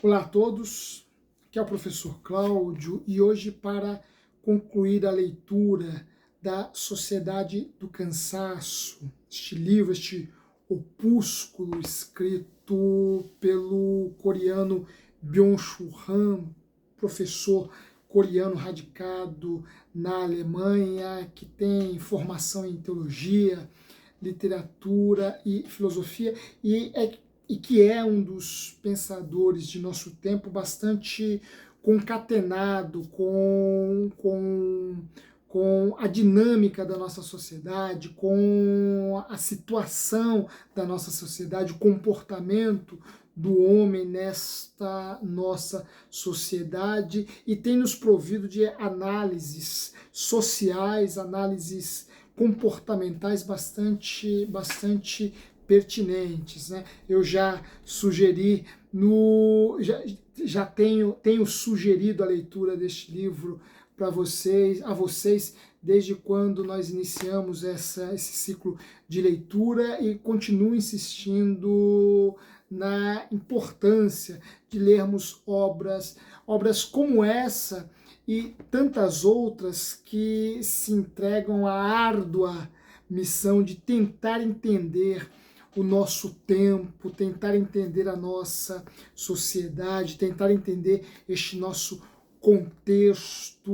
Olá a todos, aqui é o professor Cláudio e hoje para concluir a leitura da Sociedade do Cansaço, este livro, este opúsculo escrito pelo coreano Byung-Chul Han, professor coreano radicado na Alemanha, que tem formação em teologia, literatura e filosofia, e que é um dos pensadores de nosso tempo bastante concatenado com a dinâmica da nossa sociedade, com a situação da nossa sociedade, o comportamento do homem nesta nossa sociedade, e tem nos provido de análises sociais, análises comportamentais bastante pertinentes, né? Eu já sugeri já tenho sugerido a leitura deste livro para vocês desde quando nós iniciamos esse ciclo de leitura, e continuo insistindo na importância de lermos obras como essa e tantas outras que se entregam à árdua missão de tentar entender o nosso tempo, tentar entender a nossa sociedade, tentar entender este nosso contexto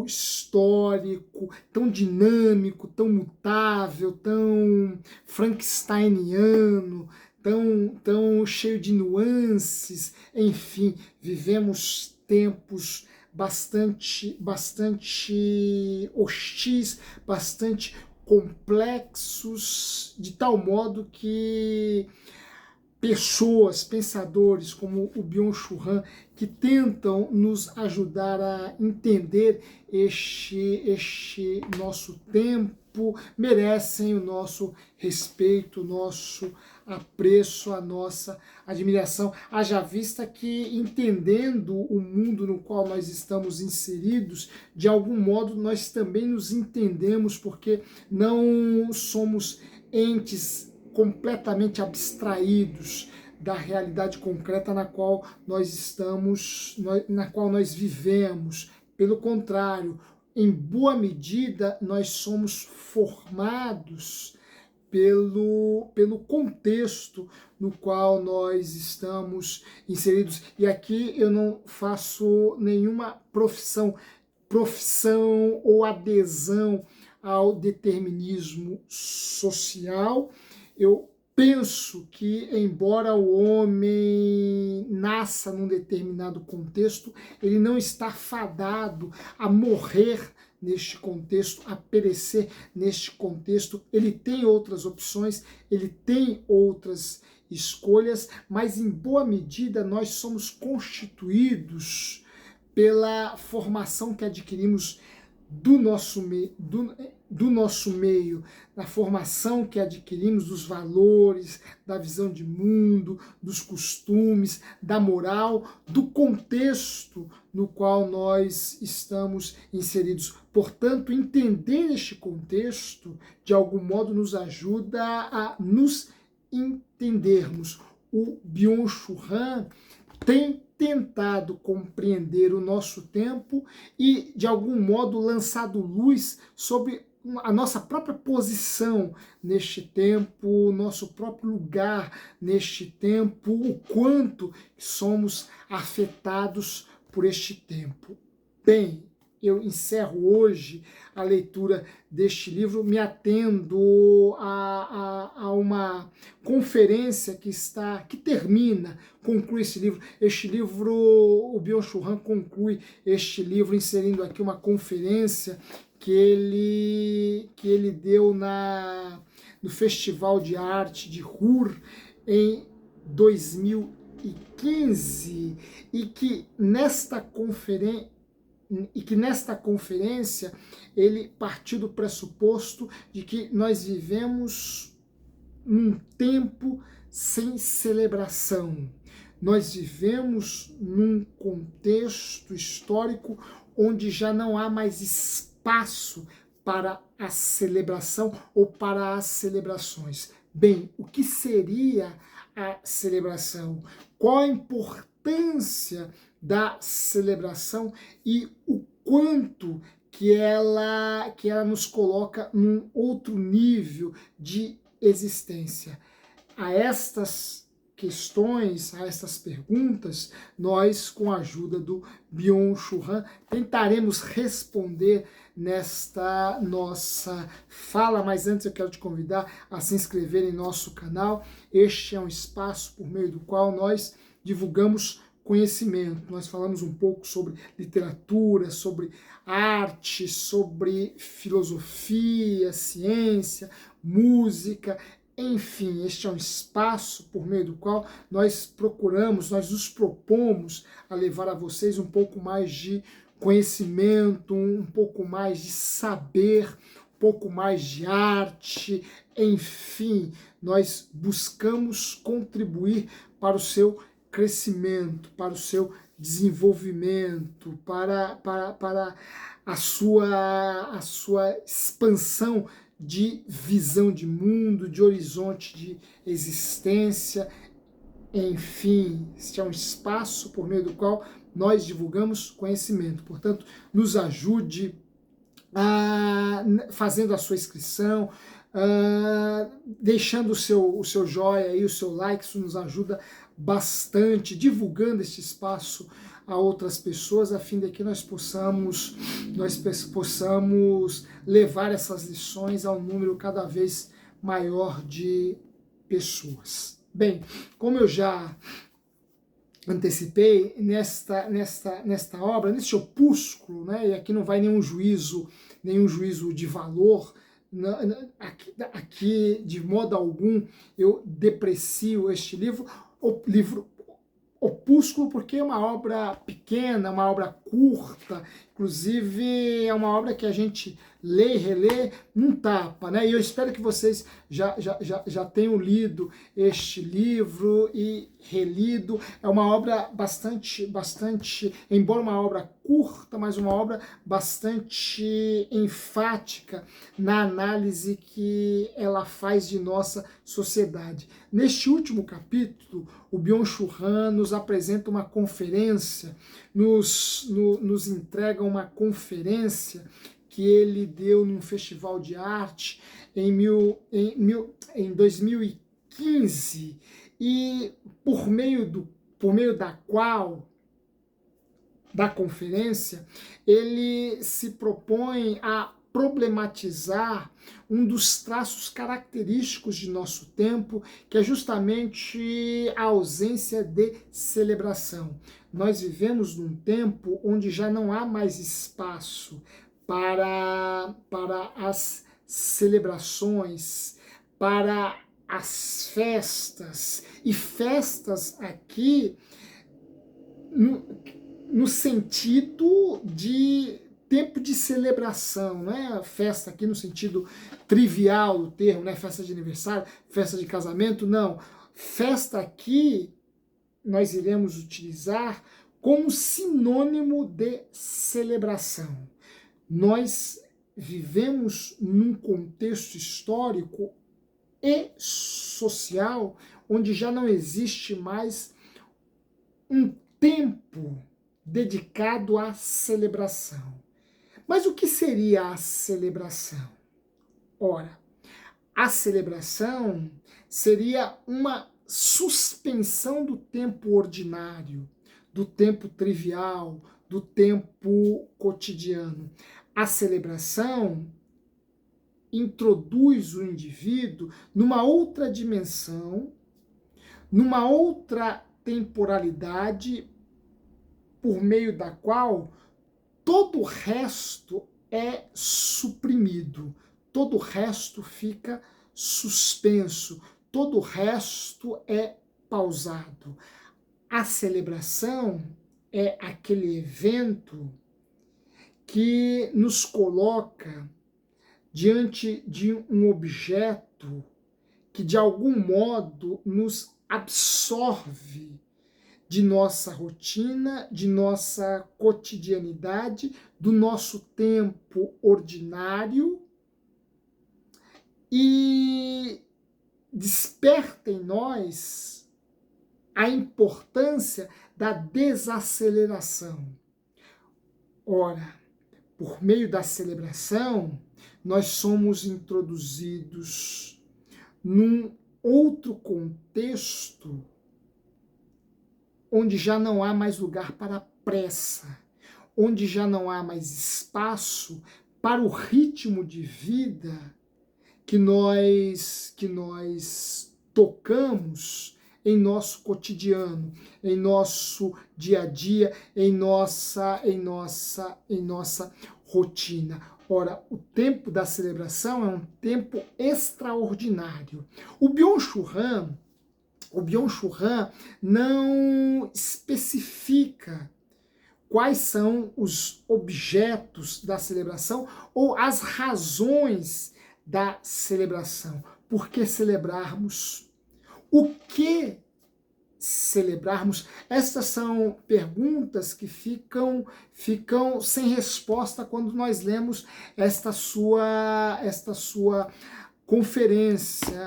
histórico tão dinâmico, tão mutável, tão frankensteiniano, tão cheio de nuances. Enfim, vivemos tempos bastante hostis, bastante complexos, de tal modo que pensadores como o Byung-Chul Han, que tentam nos ajudar a entender este nosso tempo, merecem o nosso respeito, o nosso apreço, a nossa admiração, haja vista que, entendendo o mundo no qual nós estamos inseridos, de algum modo nós também nos entendemos, porque não somos entes completamente abstraídos da realidade concreta na qual nós estamos, na qual nós vivemos. Pelo contrário, em boa medida nós somos formados pelo contexto no qual nós estamos inseridos. E aqui eu não faço nenhuma profissão ou adesão ao determinismo social. Eu penso que, embora o homem nasça num determinado contexto, ele não está fadado a morrer neste contexto, a perecer neste contexto. Ele tem outras opções, ele tem outras escolhas, mas em boa medida nós somos constituídos pela formação que adquirimos do nosso meio, na formação que adquirimos dos valores, da visão de mundo, dos costumes, da moral, do contexto no qual nós estamos inseridos. Portanto, entender este contexto, de algum modo, nos ajuda a nos entendermos. O Byung-Chul Han tem tentado compreender o nosso tempo e, de algum modo, lançado luz sobre a nossa própria posição neste tempo, nosso próprio lugar neste tempo, o quanto somos afetados por este tempo. Bem, eu encerro hoje a leitura deste livro, me atendo a uma conferência que conclui esse livro. Este livro, o Byung-Chul Han conclui este livro inserindo aqui uma conferência que ele deu no Festival de Arte de Ruhr em 2015, e que nesta conferência ele partiu do pressuposto de que nós vivemos num tempo sem celebração. Nós vivemos num contexto histórico onde já não há mais espaço para a celebração ou para as celebrações. Bem, o que seria a celebração? Qual a importância importância da celebração e o quanto que ela nos coloca num outro nível de existência. A estas questões, a estas perguntas, nós, com a ajuda do Byung-Chul Han, tentaremos responder nesta nossa fala, mas antes eu quero te convidar a se inscrever em nosso canal. Este é um espaço por meio do qual nós divulgamos conhecimento. Nós falamos um pouco sobre literatura, sobre arte, sobre filosofia, ciência, música. Enfim, este é um espaço por meio do qual nós nos propomos a levar a vocês um pouco mais de conhecimento, um pouco mais de saber, um pouco mais de arte, enfim, nós buscamos contribuir para o seu crescimento, para o seu desenvolvimento, para a sua expansão de visão de mundo, de horizonte de existência. Enfim, este é um espaço por meio do qual nós divulgamos conhecimento. Portanto, nos ajude fazendo a sua inscrição, deixando o seu joinha e o seu like, isso nos ajuda bastante, divulgando este espaço a outras pessoas, a fim de que nós possamos levar essas lições a um número cada vez maior de pessoas. Bem, como eu já antecipei, nesta obra, neste opúsculo, né, e aqui não vai nenhum juízo de valor, aqui de modo algum eu deprecio este livro, o livro Opúsculo, porque é uma obra pequena, uma obra curta, inclusive é uma obra que a gente lê e relê num tapa, né? E eu espero que vocês já tenham lido este livro e relido. É uma obra bastante, embora uma obra curta, mas uma obra bastante enfática na análise que ela faz de nossa sociedade. Neste último capítulo, o Byung-Chul Han nos apresenta uma conferência, nos entrega uma conferência que ele deu num festival de arte em 2015, e por meio da conferência, ele se propõe a problematizar um dos traços característicos de nosso tempo, que é justamente a ausência de celebração. Nós vivemos num tempo onde já não há mais espaço para as celebrações, para as festas, e festas aqui no sentido de tempo de celebração, não é festa aqui no sentido trivial do termo, né? Festa de aniversário, festa de casamento, não. Festa aqui nós iremos utilizar como sinônimo de celebração. Nós vivemos num contexto histórico e social onde já não existe mais um tempo dedicado à celebração. Mas o que seria a celebração? Ora, a celebração seria uma suspensão do tempo ordinário, do tempo trivial, do tempo cotidiano. A celebração introduz o indivíduo numa outra dimensão, numa outra temporalidade, por meio da qual todo o resto é suprimido, todo o resto fica suspenso, todo o resto é pausado. A celebração é aquele evento que nos coloca diante de um objeto que de algum modo nos absorve de nossa rotina, de nossa cotidianidade, do nosso tempo ordinário, e desperta em nós a importância da desaceleração. Ora, por meio da celebração, nós somos introduzidos num outro contexto onde já não há mais lugar para pressa, onde já não há mais espaço para o ritmo de vida que nós tocamos em nosso cotidiano, em nosso dia a dia, em nossa rotina. Ora, o tempo da celebração é um tempo extraordinário. O Byung-Chul Han não especifica quais são os objetos da celebração ou as razões da celebração. Por que celebrarmos? O que celebrarmos? Essas são perguntas que ficam sem resposta quando nós lemos esta sua conferência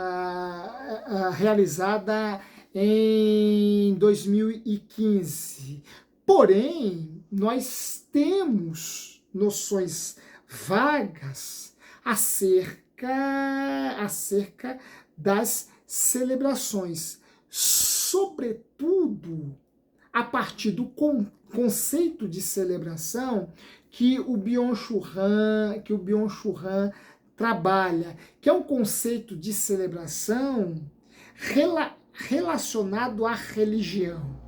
realizada em 2015. Porém, nós temos noções vagas acerca das celebrações, sobretudo a partir do conceito de celebração que o Byung-Chul Han trabalha, que é um conceito de celebração relacionado à religião.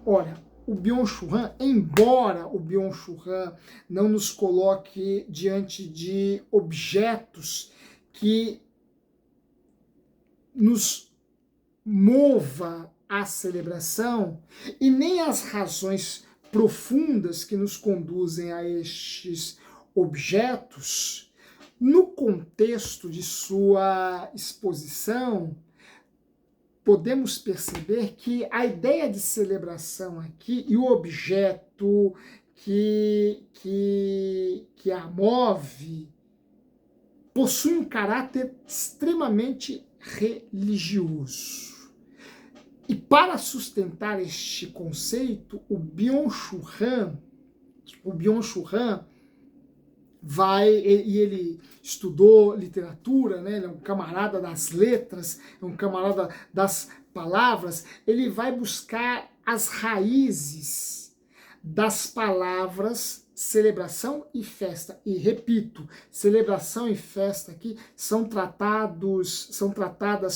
Ora, o Byung-Chul Han, embora o Byung-Chul Han não nos coloque diante de objetos que nos mova à celebração e nem as razões profundas que nos conduzem a estes objetos, no contexto de sua exposição, podemos perceber que a ideia de celebração aqui e o objeto que a move possui um caráter extremamente religioso. E para sustentar este conceito, o Byung-Chul Han ele estudou literatura, né? Ele é um camarada das letras, é um camarada das palavras, ele vai buscar as raízes das palavras celebração e festa. E repito, celebração e festa aqui são tratadas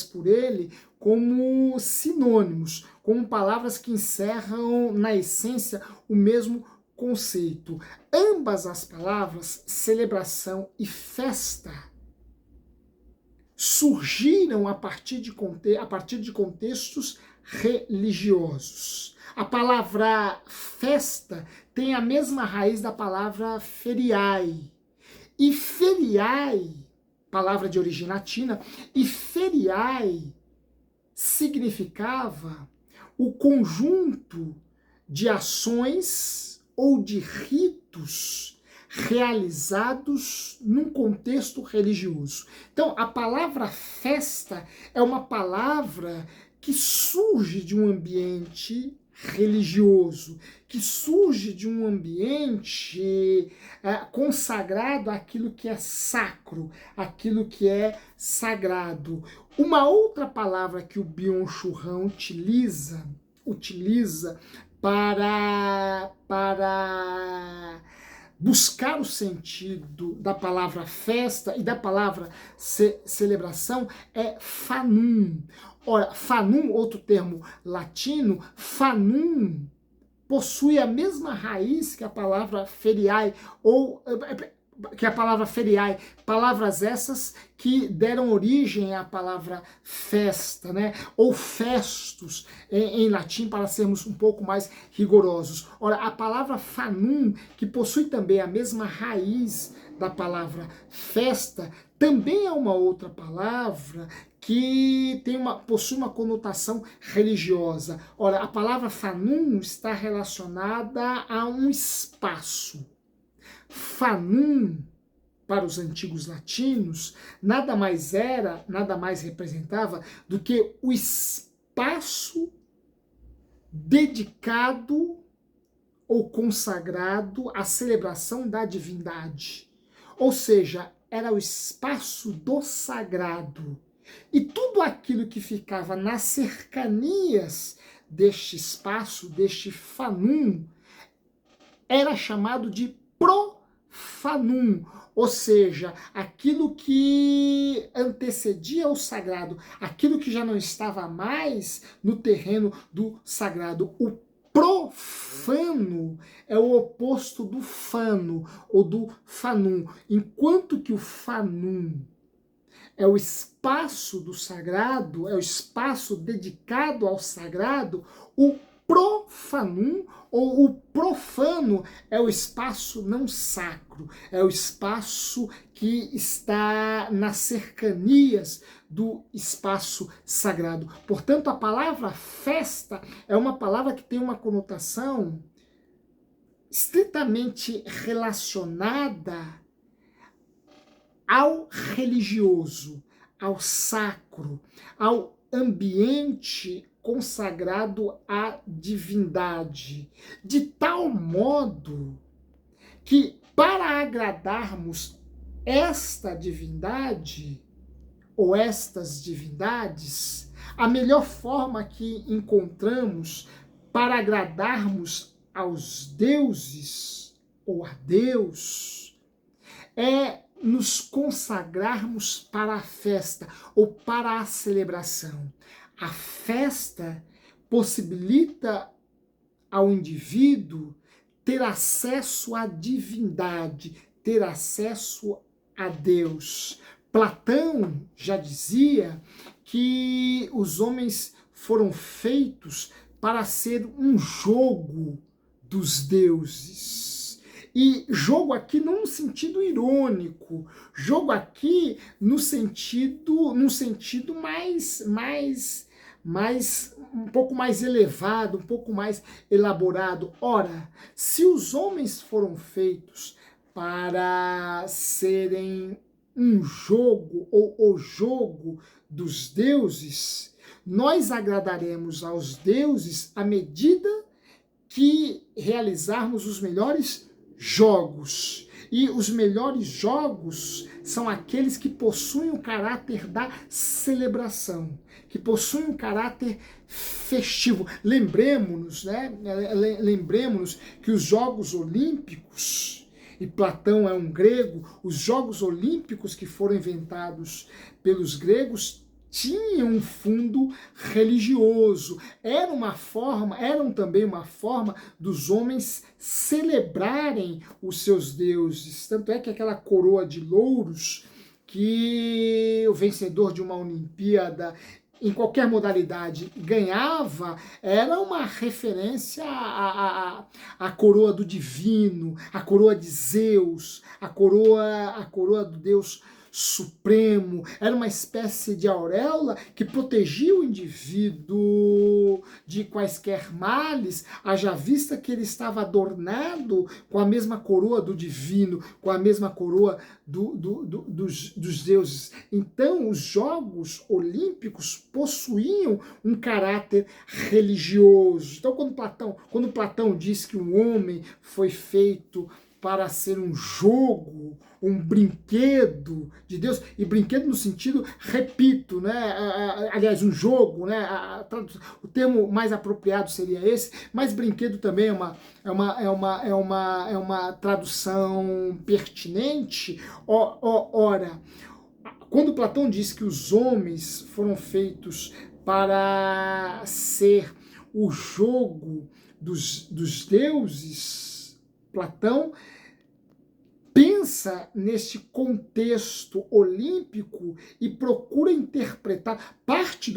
por ele como sinônimos, como palavras que encerram na essência o mesmo conceito. Ambas as palavras, celebração e festa, surgiram a partir de contextos religiosos. A palavra festa tem a mesma raiz da palavra feriai. E feriai, palavra de origem latina, e feriai significava o conjunto de ações ou de ritos realizados num contexto religioso. Então, a palavra festa é uma palavra que surge de um ambiente religioso, que surge de um ambiente consagrado àquilo que é sacro, àquilo que é sagrado. Uma outra palavra que o Byung-Chul Han utiliza para buscar o sentido da palavra festa e da palavra celebração é fanum. Ora, fanum, outro termo latino, fanum possui a mesma raiz que a palavra feriai, ou que a palavra feriai, palavras essas que deram origem à palavra festa, né? Ou festus em latim, para sermos um pouco mais rigorosos. Ora, a palavra fanum, que possui também a mesma raiz da palavra festa, também é uma outra palavra que possui uma conotação religiosa. Ora, a palavra fanum está relacionada a um espaço. Fanum, para os antigos latinos, nada mais representava do que o espaço dedicado ou consagrado à celebração da divindade. Ou seja, era o espaço do sagrado. E tudo aquilo que ficava nas cercanias deste espaço, deste fanum, era chamado de profanum, ou seja, aquilo que antecedia o sagrado, aquilo que já não estava mais no terreno do sagrado. O profano é o oposto do fano ou do fanum, enquanto que o fanum é o espaço do sagrado, é o espaço dedicado ao sagrado, o profanum ou o profano é o espaço não sacro, é o espaço que está nas cercanias do espaço sagrado. Portanto, a palavra festa é uma palavra que tem uma conotação estritamente relacionada ao religioso, ao sacro, ao ambiente consagrado à divindade, de tal modo que, para agradarmos esta divindade ou estas divindades, a melhor forma que encontramos para agradarmos aos deuses ou a Deus é nos consagrarmos para a festa ou para a celebração. A festa possibilita ao indivíduo ter acesso à divindade, ter acesso a Deus. Platão já dizia que os homens foram feitos para ser um jogo dos deuses. E jogo aqui não no sentido irônico, jogo aqui no sentido mais um pouco mais elevado, um pouco mais elaborado. Ora, se os homens foram feitos para serem um jogo ou o jogo dos deuses, nós agradaremos aos deuses à medida que realizarmos os melhores jogos. E os melhores jogos são aqueles que possuem o caráter da celebração, que possuem um caráter festivo. Lembremos-nos, né? Lembremos que os Jogos Olímpicos, e Platão é um grego, os Jogos Olímpicos que foram inventados pelos gregos tinham um fundo religioso. Eram também uma forma dos homens celebrarem os seus deuses. Tanto é que aquela coroa de louros que o vencedor de uma Olimpíada em qualquer modalidade ganhava, era uma referência à coroa do divino, à coroa de Zeus, à coroa do Deus supremo. Era uma espécie de auréola que protegia o indivíduo de quaisquer males, haja vista que ele estava adornado com a mesma coroa do divino, com a mesma coroa dos deuses. Então, os Jogos Olímpicos possuíam um caráter religioso. Então, quando Platão diz que o homem foi feito para ser um jogo, um brinquedo de Deus, e brinquedo no sentido, repito, né? Aliás, um jogo, né? O termo mais apropriado seria esse, mas brinquedo também é uma tradução pertinente. Ora, quando Platão diz que os homens foram feitos para ser o jogo dos deuses, Platão pensa neste contexto olímpico e procura interpretar parte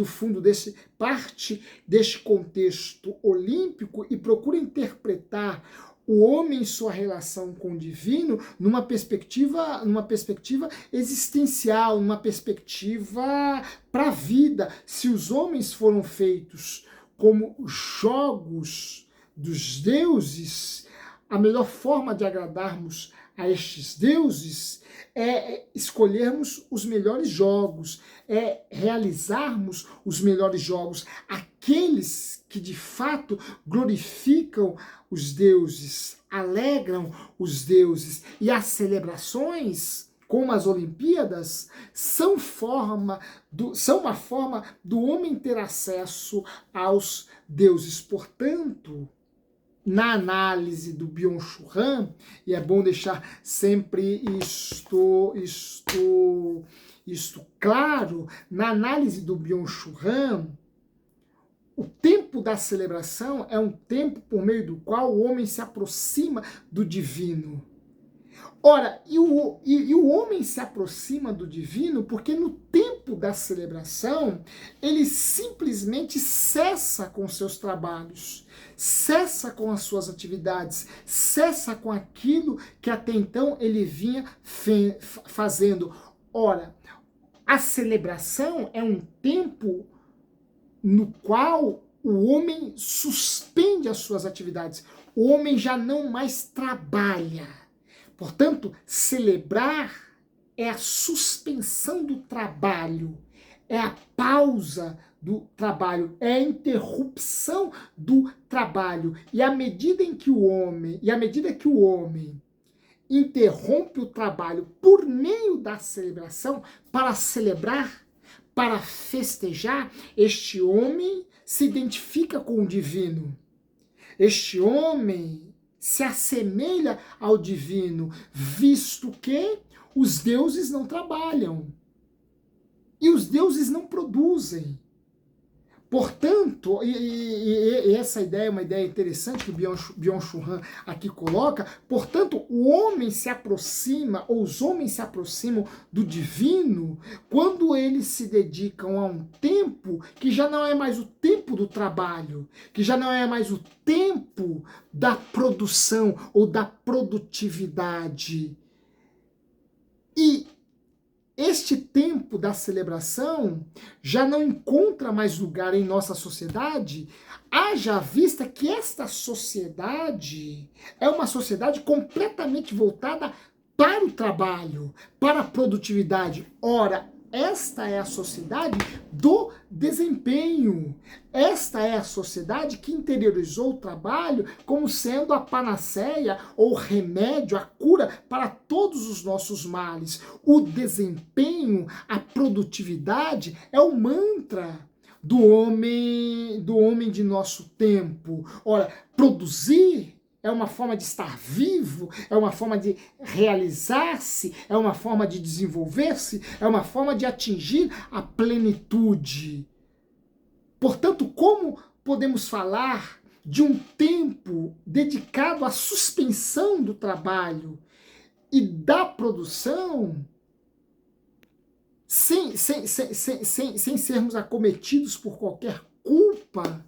deste contexto olímpico e procura interpretar o homem em sua relação com o divino numa perspectiva existencial, numa perspectiva para a vida. Se os homens foram feitos como jogos dos deuses, a melhor forma de agradarmos a estes deuses é escolhermos os melhores jogos, é realizarmos os melhores jogos, aqueles que de fato glorificam os deuses, alegram os deuses. E as celebrações, como as Olimpíadas, são uma forma do homem ter acesso aos deuses. Portanto, na análise do Byung-Chul Han, e é bom deixar sempre isto claro, na análise do Byung-Chul Han, o tempo da celebração é um tempo por meio do qual o homem se aproxima do divino. Ora, e o homem se aproxima do divino porque no tempo da celebração ele simplesmente cessa com seus trabalhos, cessa com as suas atividades, cessa com aquilo que até então ele vinha fazendo. Ora, a celebração é um tempo no qual o homem suspende as suas atividades, o homem já não mais trabalha. Portanto, celebrar é a suspensão do trabalho, é a pausa do trabalho, é a interrupção do trabalho. E à medida que o homem interrompe o trabalho por meio da celebração, para celebrar, para festejar, este homem se identifica com o divino. Este homem se assemelha ao divino, visto que os deuses não trabalham e os deuses não produzem. Portanto, e essa ideia é uma ideia interessante que o Byung-Chul Han aqui coloca, portanto, o homem se aproxima, ou os homens se aproximam do divino quando eles se dedicam a um tempo que já não é mais o tempo do trabalho, que já não é mais o tempo da produção ou da produtividade. E este tempo da celebração já não encontra mais lugar em nossa sociedade, haja vista que esta sociedade é uma sociedade completamente voltada para o trabalho, para a produtividade. Ora, esta é a sociedade do desempenho. Esta é a sociedade que interiorizou o trabalho como sendo a panaceia ou remédio, a cura para todos os nossos males. O desempenho, a produtividade é o mantra do homem de nosso tempo. Ora, produzir é uma forma de estar vivo, é uma forma de realizar-se, é uma forma de desenvolver-se, é uma forma de atingir a plenitude. Portanto, como podemos falar de um tempo dedicado à suspensão do trabalho e da produção sem sermos acometidos por qualquer culpa?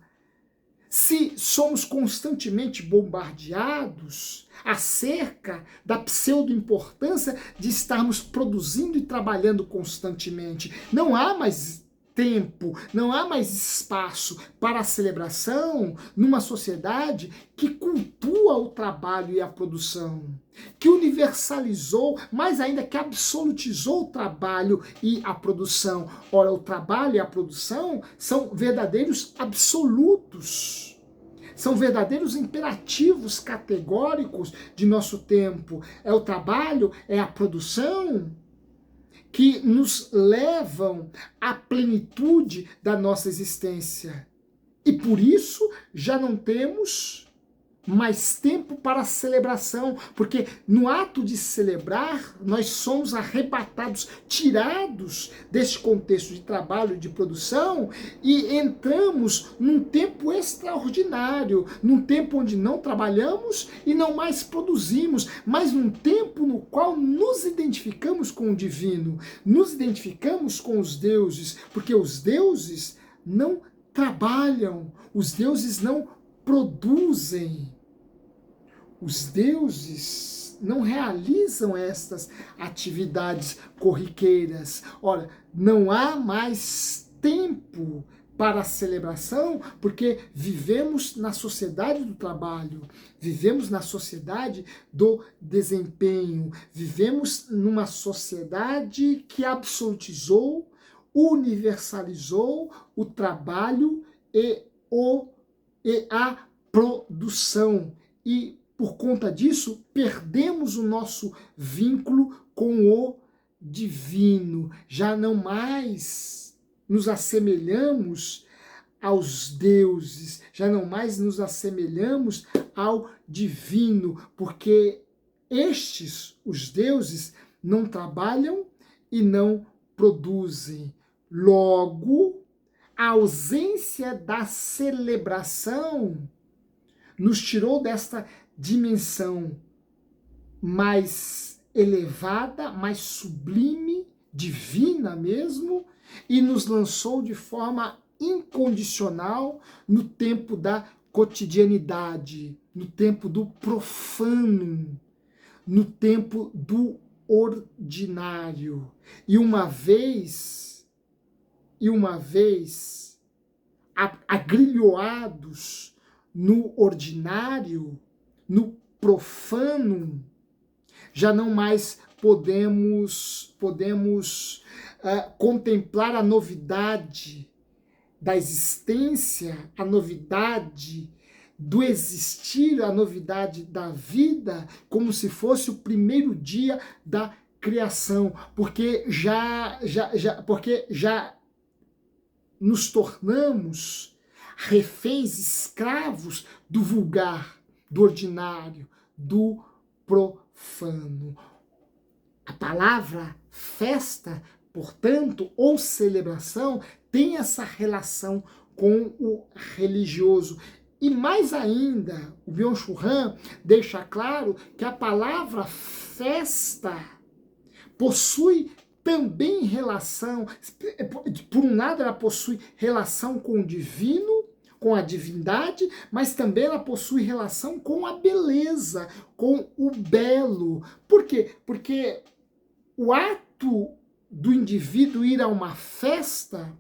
Se somos constantemente bombardeados acerca da pseudo-importância de estarmos produzindo e trabalhando constantemente, não há mais tempo, não há mais espaço para a celebração numa sociedade que cultua o trabalho e a produção, que universalizou, mais ainda que absolutizou o trabalho e a produção. Ora, o trabalho e a produção são verdadeiros absolutos, são verdadeiros imperativos categóricos de nosso tempo. É o trabalho, é a produção que nos levam à plenitude da nossa existência. E por isso já não temos mais tempo para a celebração, porque no ato de celebrar, nós somos arrebatados, tirados deste contexto de trabalho, de produção, e entramos num tempo extraordinário, num tempo onde não trabalhamos e não mais produzimos, mas num tempo no qual nos identificamos com o divino, nos identificamos com os deuses, porque os deuses não trabalham, os deuses não produzem. Os deuses não realizam estas atividades corriqueiras. Ora, não há mais tempo para a celebração, porque vivemos na sociedade do trabalho, vivemos na sociedade do desempenho, vivemos numa sociedade que absolutizou, universalizou o trabalho e a produção. E por conta disso, perdemos o nosso vínculo com o divino. Já não mais nos assemelhamos aos deuses, já não mais nos assemelhamos ao divino, porque estes, os deuses, não trabalham e não produzem. Logo, a ausência da celebração nos tirou desta dimensão mais elevada, mais sublime, divina mesmo, e nos lançou de forma incondicional no tempo da cotidianidade, no tempo do profano, no tempo do ordinário. E uma vez agrilhoados no ordinário, no profano, já não mais podemos contemplar a novidade da existência, a novidade do existir, a novidade da vida, como se fosse o primeiro dia da criação, porque já nos tornamos reféns, escravos do vulgar, do ordinário, do profano. A palavra festa, portanto, ou celebração, tem essa relação com o religioso. E mais ainda, o Byung-Chul Han deixa claro que a palavra festa possui também relação, por um lado ela possui relação com o divino, com a divindade, mas também ela possui relação com a beleza, com o belo. Por quê? Porque o ato do indivíduo ir a uma festa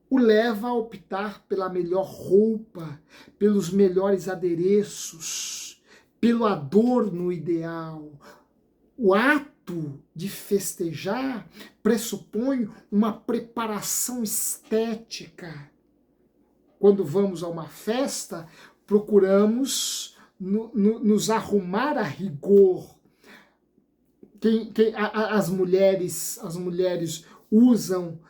o leva a optar pela melhor roupa, pelos melhores adereços, pelo adorno ideal. O ato de festejar pressupõe uma preparação estética. Quando vamos a uma festa, procuramos nos arrumar a rigor. As mulheres usam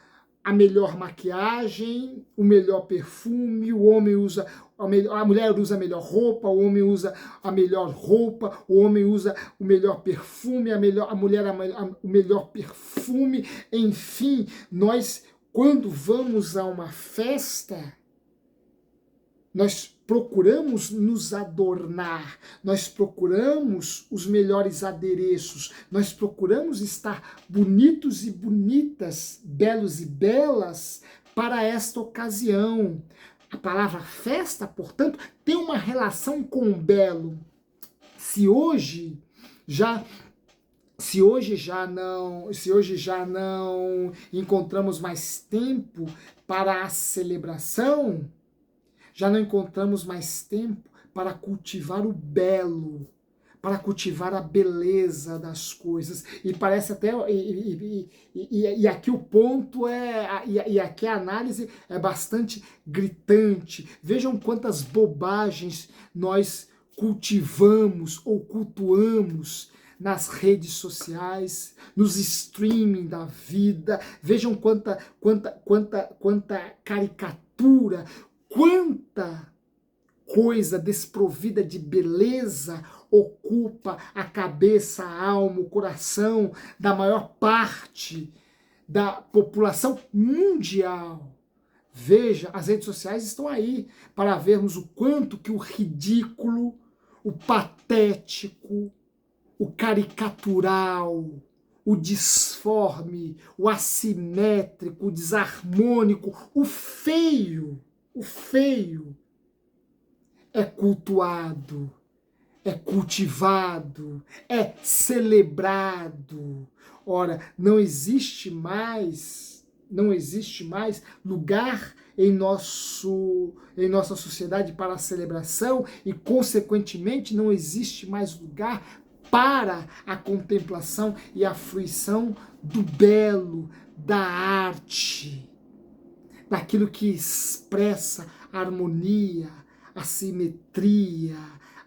a melhor maquiagem, o melhor perfume, o homem usa a mulher usa a melhor roupa, o homem usa a melhor roupa, o homem usa o melhor perfume, a mulher o melhor perfume. Enfim, nós, quando vamos a uma festa, nós procuramos nos adornar, nós procuramos os melhores adereços, nós procuramos estar bonitos e bonitas, belos e belas para esta ocasião. A palavra festa, portanto, tem uma relação com o belo. Se hoje já não encontramos mais tempo para a celebração, já não encontramos mais tempo para cultivar o belo, para cultivar a beleza das coisas. E parece até. E aqui o ponto e aqui a análise é bastante gritante. Vejam quantas bobagens nós cultivamos ou cultuamos nas redes sociais, nos streaming da vida. Vejam quanta caricatura, quanta coisa desprovida de beleza ocupa a cabeça, a alma, o coração da maior parte da população mundial. Veja, as redes sociais estão aí para vermos o quanto que o ridículo, o patético, o caricatural, o disforme, o assimétrico, o desarmônico, o feio é cultuado, é cultivado, é celebrado. Ora, não existe mais não existe mais lugar em nossa sociedade para a celebração e, consequentemente, não existe mais lugar para a contemplação e a fruição do belo, da arte, daquilo que expressa a harmonia, a simetria,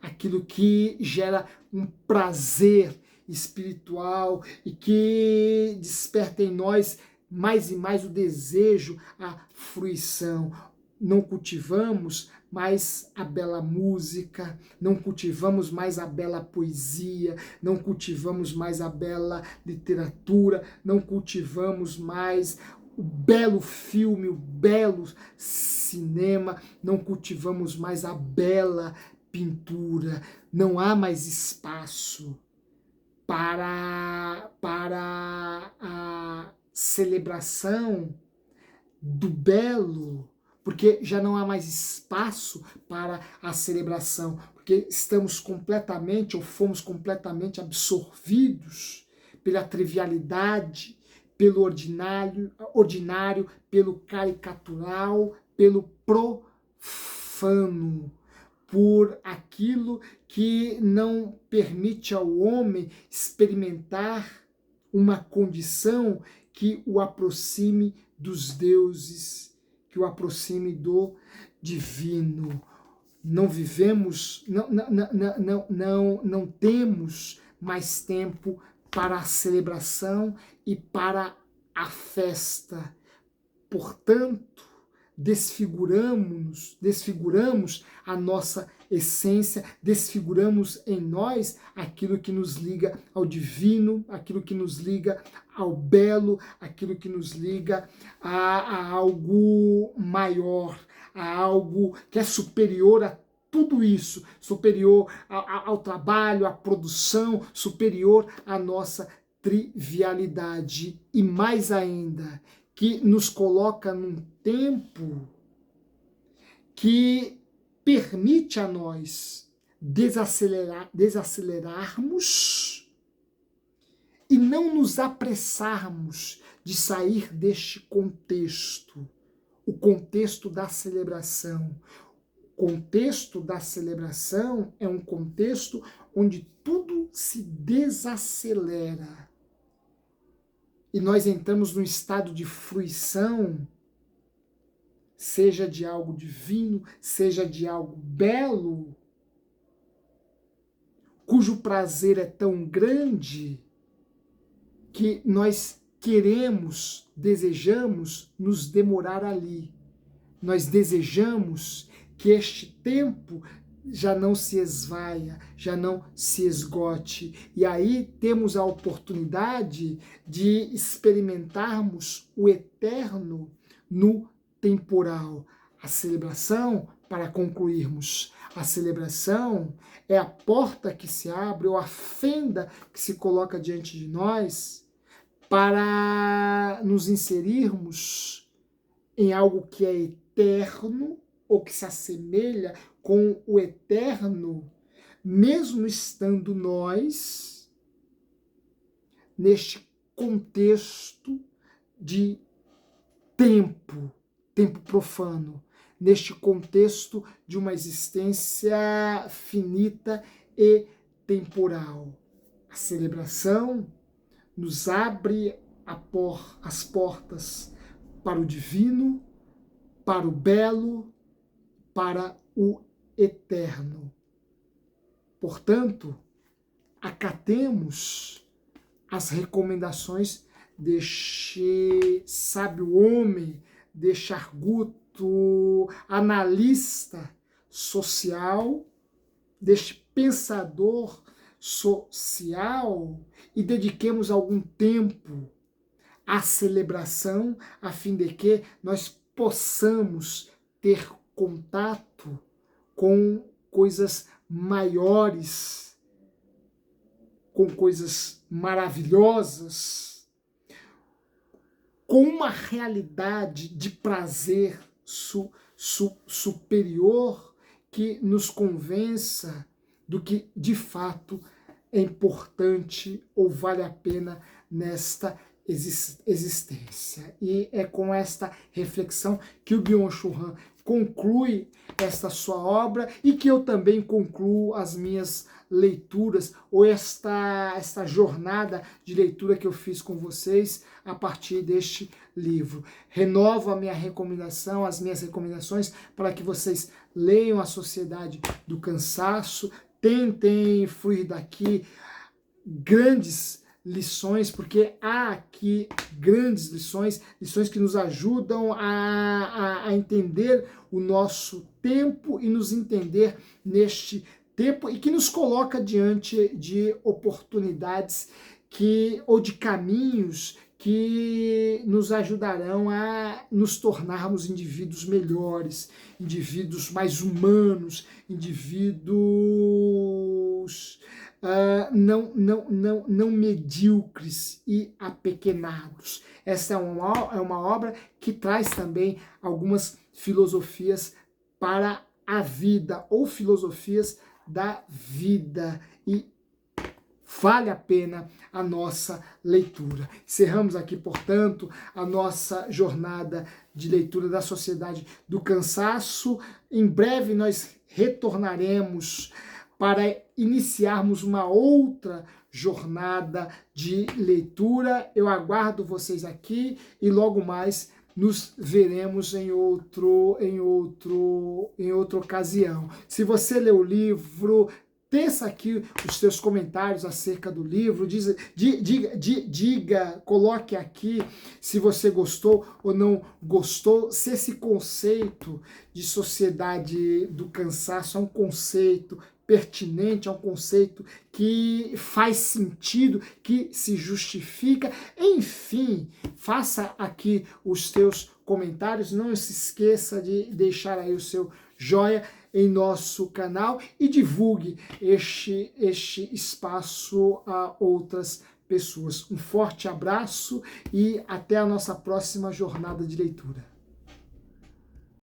aquilo que gera um prazer espiritual e que desperta em nós mais e mais o desejo, a fruição. Não cultivamos mais a bela música, não cultivamos mais a bela poesia, não cultivamos mais a bela literatura, não cultivamos mais o belo filme, o belo cinema, não cultivamos mais a bela pintura, não há mais espaço para a celebração do belo, porque já não há mais espaço para a celebração, porque estamos completamente ou fomos completamente absorvidos pela trivialidade, pelo ordinário, pelo caricatural, pelo profano, por aquilo que não permite ao homem experimentar uma condição que o aproxime dos deuses, que o aproxime do divino. Não vivemos, não temos mais tempo para a celebração e para a festa. Portanto, desfiguramos a nossa essência, desfiguramos em nós aquilo que nos liga ao divino, aquilo que nos liga ao belo, aquilo que nos liga a algo maior, a algo que é superior a tudo isso, superior ao trabalho, à produção, superior à nossa trivialidade e mais ainda, que nos coloca num tempo que permite a nós desacelerarmos e não nos apressarmos de sair deste contexto, o contexto da celebração. O contexto da celebração é um contexto onde tudo se desacelera. E nós entramos num estado de fruição, seja de algo divino, seja de algo belo, cujo prazer é tão grande que nós queremos, desejamos nos demorar ali. Nós desejamos que este tempo já não se esvaia, já não se esgote. E aí temos a oportunidade de experimentarmos o eterno no temporal. A celebração, para concluirmos, a celebração é a porta que se abre ou a fenda que se coloca diante de nós para nos inserirmos em algo que é eterno ou que se assemelha com o eterno, mesmo estando nós neste contexto de tempo profano, neste contexto de uma existência finita e temporal. A celebração nos abre as portas para o divino, para o belo, para o eterno. Portanto, acatemos as recomendações deste sábio homem, deste arguto analista social, deste pensador social e dediquemos algum tempo à celebração a fim de que nós possamos ter contato com coisas maiores, com coisas maravilhosas, com uma realidade de prazer superior que nos convença do que de fato é importante ou vale a pena nesta existência. E é com esta reflexão que o Byung-Chul Han conclui esta sua obra e que eu também concluo as minhas leituras, ou esta jornada de leitura que eu fiz com vocês a partir deste livro. Renovo a minha recomendação, as minhas recomendações para que vocês leiam A Sociedade do Cansaço, tentem fluir daqui grandes lições, porque há aqui grandes lições que nos ajudam a entender o nosso tempo e nos entender neste tempo e que nos coloca diante de oportunidades ou de caminhos que nos ajudarão a nos tornarmos indivíduos melhores, indivíduos mais humanos, indivíduos não medíocres e apequenados. Essa é uma obra que traz também algumas filosofias para a vida, ou filosofias da vida, e vale a pena a nossa leitura. Encerramos aqui, portanto, a nossa jornada de leitura da Sociedade do Cansaço. Em breve nós retornaremos para iniciarmos uma outra jornada de leitura. Eu aguardo vocês aqui e logo mais nos veremos em outra ocasião. Se você leu o livro, teça aqui os seus comentários acerca do livro, coloque aqui se você gostou ou não gostou, se esse conceito de sociedade do cansaço é um conceito pertinente, é um conceito que faz sentido, que se justifica. Enfim, faça aqui os teus comentários, não se esqueça de deixar aí o seu joia em nosso canal e divulgue este espaço a outras pessoas. Um forte abraço e até a nossa próxima jornada de leitura.